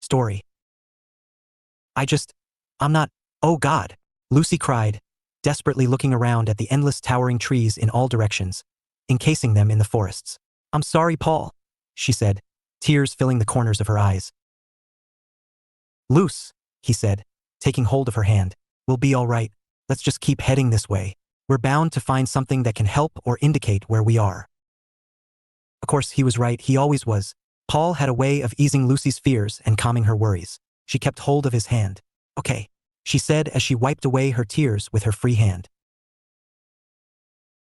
story. I'm not, oh God, Lucy cried, desperately looking around at the endless towering trees in all directions, encasing them in the forests. I'm sorry, Paul, she said, tears filling the corners of her eyes. Luce, he said, taking hold of her hand. We'll be all right. Let's just keep heading this way. We're bound to find something that can help or indicate where we are. Of course, he was right, he always was. Paul had a way of easing Lucy's fears and calming her worries. She kept hold of his hand. Okay, she said as she wiped away her tears with her free hand.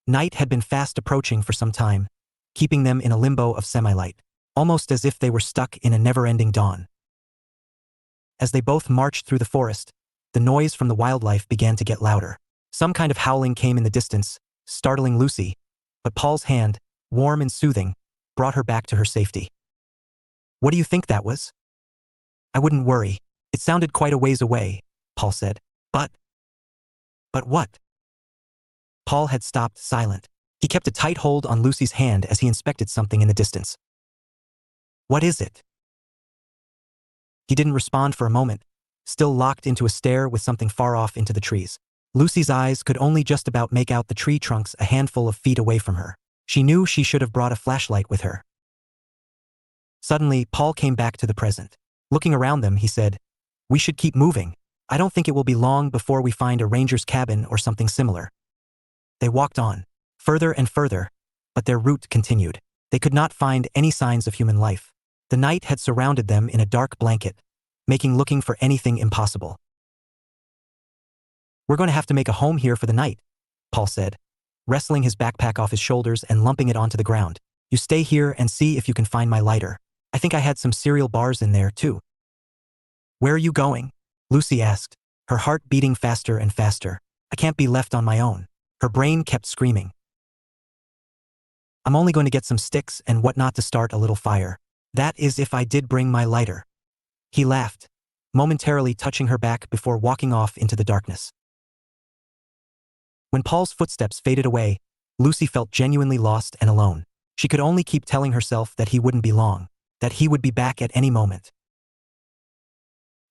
Night had been fast approaching for some time, keeping them in a limbo of semi-light, almost as if they were stuck in a never-ending dawn. As they both marched through the forest, the noise from the wildlife began to get louder. Some kind of howling came in the distance, startling Lucy, but Paul's hand, warm and soothing, brought her back to her safety. What do you think that was? I wouldn't worry. It sounded quite a ways away, Paul said. But what? Paul had stopped silent. He kept a tight hold on Lucy's hand as he inspected something in the distance. What is it? He didn't respond for a moment, still locked into a stare with something far off into the trees. Lucy's eyes could only just about make out the tree trunks a handful of feet away from her. She knew she should have brought a flashlight with her. Suddenly, Paul came back to the present. Looking around them, he said, "We should keep moving. I don't think it will be long before we find a ranger's cabin or something similar." They walked on, further and further, but their route continued. They could not find any signs of human life. The night had surrounded them in a dark blanket, making looking for anything impossible. "We're going to have to make a home here for the night," Paul said, wrestling his backpack off his shoulders and lumping it onto the ground. "You stay here and see if you can find my lighter. I think I had some cereal bars in there, too." "Where are you going?" Lucy asked, her heart beating faster and faster. "I can't be left on my own." Her brain kept screaming. "I'm only going to get some sticks and whatnot to start a little fire. That is if I did bring my lighter." He laughed, momentarily touching her back before walking off into the darkness. When Paul's footsteps faded away, Lucy felt genuinely lost and alone. She could only keep telling herself that he wouldn't be long, that he would be back at any moment.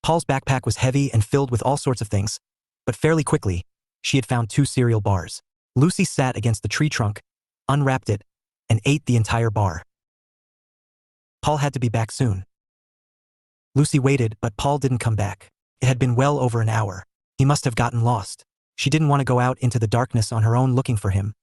Paul's backpack was heavy and filled with all sorts of things, but fairly quickly, she had found 2 cereal bars. Lucy sat against the tree trunk, unwrapped it, and ate the entire bar. Paul had to be back soon. Lucy waited, but Paul didn't come back. It had been well over an hour. He must have gotten lost. She didn't want to go out into the darkness on her own looking for him,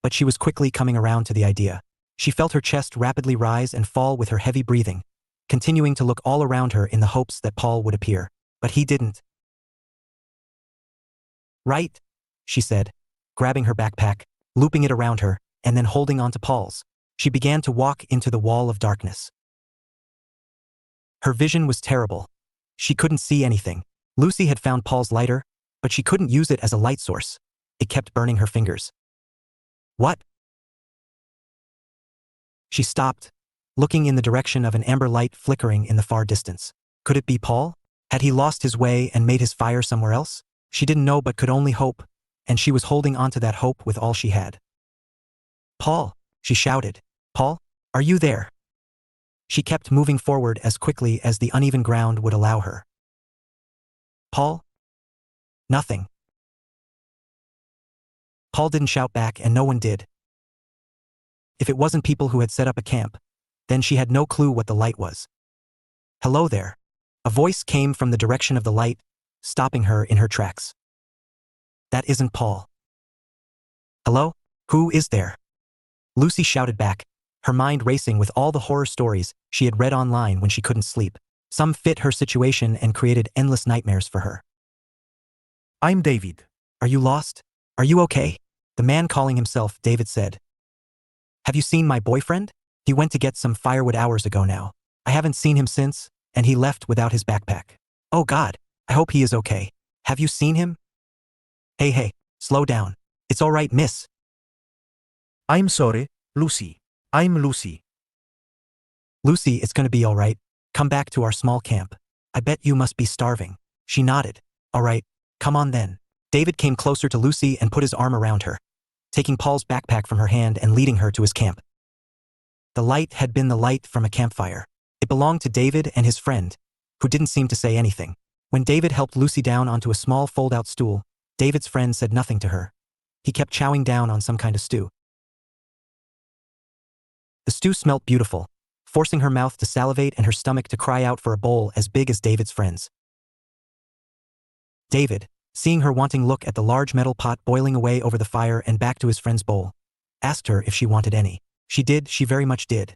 but she was quickly coming around to the idea. She felt her chest rapidly rise and fall with her heavy breathing, continuing to look all around her in the hopes that Paul would appear, but he didn't. "Right," she said, grabbing her backpack, looping it around her, and then holding onto Paul's. She began to walk into the wall of darkness. Her vision was terrible. She couldn't see anything. Lucy had found Paul's lighter, but she couldn't use it as a light source. It kept burning her fingers. "What?" She stopped, looking in the direction of an amber light flickering in the far distance. Could it be Paul? Had he lost his way and made his fire somewhere else? She didn't know but could only hope, and she was holding on to that hope with all she had. "Paul," she shouted. "Paul, are you there?" She kept moving forward as quickly as the uneven ground would allow her. "Paul?" Nothing. Paul didn't shout back, and no one did. If it wasn't people who had set up a camp, then she had no clue what the light was. "Hello there." A voice came from the direction of the light, stopping her in her tracks. "That isn't Paul." "Hello? Who is there?" Lucy shouted back, her mind racing with all the horror stories she had read online when she couldn't sleep. Some fit her situation and created endless nightmares for her. "I'm David. Are you lost? Are you okay?" The man calling himself David said. "Have you seen my boyfriend? He went to get some firewood hours ago now. I haven't seen him since, and he left without his backpack. Oh God, I hope he is okay. Have you seen him?" Hey, slow down. It's all right, miss." "I'm sorry, Lucy. I'm Lucy." "Lucy, it's gonna be all right. Come back to our small camp. I bet you must be starving." She nodded. "All right, come on then." David came closer to Lucy and put his arm around her, taking Paul's backpack from her hand and leading her to his camp. The light had been the light from a campfire. It belonged to David and his friend, who didn't seem to say anything. When David helped Lucy down onto a small fold-out stool, David's friend said nothing to her. He kept chowing down on some kind of stew. The stew smelt beautiful, forcing her mouth to salivate and her stomach to cry out for a bowl as big as David's friend's. David, seeing her wanting look at the large metal pot boiling away over the fire and back to his friend's bowl, asked her if she wanted any. She did, she very much did.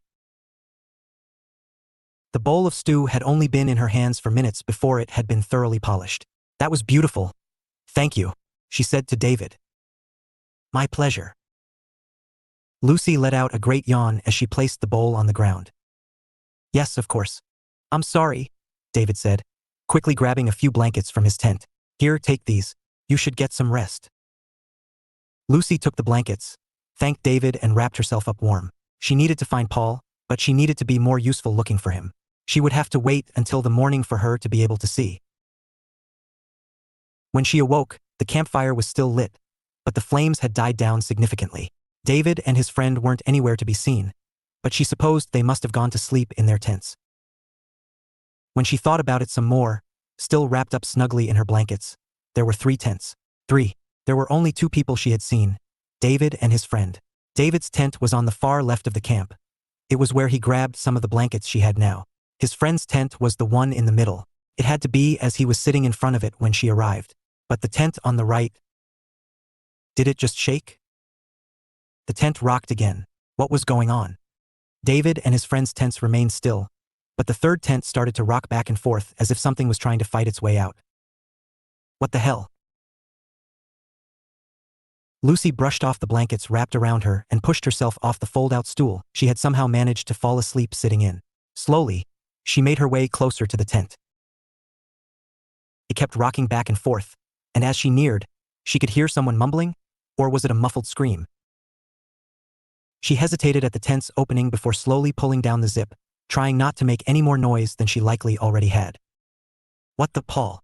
The bowl of stew had only been in her hands for minutes before it had been thoroughly polished. That was beautiful. Thank you, she said to David. My pleasure. Lucy let out a great yawn as she placed the bowl on the ground. Yes, of course. I'm sorry, David said, quickly grabbing a few blankets from his tent. Here, take these. You should get some rest. Lucy took the blankets, thanked David and wrapped herself up warm. She needed to find Paul, but she needed to be more useful looking for him. She would have to wait until the morning for her to be able to see. When she awoke, the campfire was still lit, but the flames had died down significantly. David and his friend weren't anywhere to be seen, but she supposed they must have gone to sleep in their tents. When she thought about it some more, still wrapped up snugly in her blankets, there were 3 tents. 3. There were only 2 people she had seen, David and his friend. David's tent was on the far left of the camp. It was where he grabbed some of the blankets she had now. His friend's tent was the one in the middle. It had to be as he was sitting in front of it when she arrived. But the tent on the right, did it just shake? The tent rocked again. What was going on? David and his friend's tents remained still, but the third tent started to rock back and forth as if something was trying to fight its way out. What the hell? Lucy brushed off the blankets wrapped around her and pushed herself off the fold-out stool she had somehow managed to fall asleep sitting in. Slowly, she made her way closer to the tent. It kept rocking back and forth, and as she neared, she could hear someone mumbling, or was it a muffled scream? She hesitated at the tent's opening before slowly pulling down the zip, trying not to make any more noise than she likely already had. What the Paul?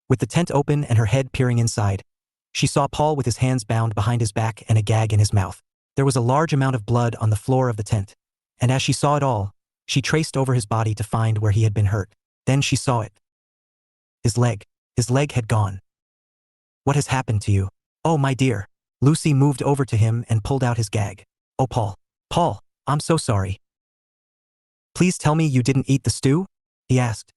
With the tent open and her head peering inside, she saw Paul with his hands bound behind his back and a gag in his mouth. There was a large amount of blood on the floor of the tent, and as she saw it all, she traced over his body to find where he had been hurt. Then she saw it. His leg. His leg had gone. What has happened to you? Oh, my dear. Lucy moved over to him and pulled out his gag. Oh, Paul. Paul, I'm so sorry. Please tell me you didn't eat the stew? He asked.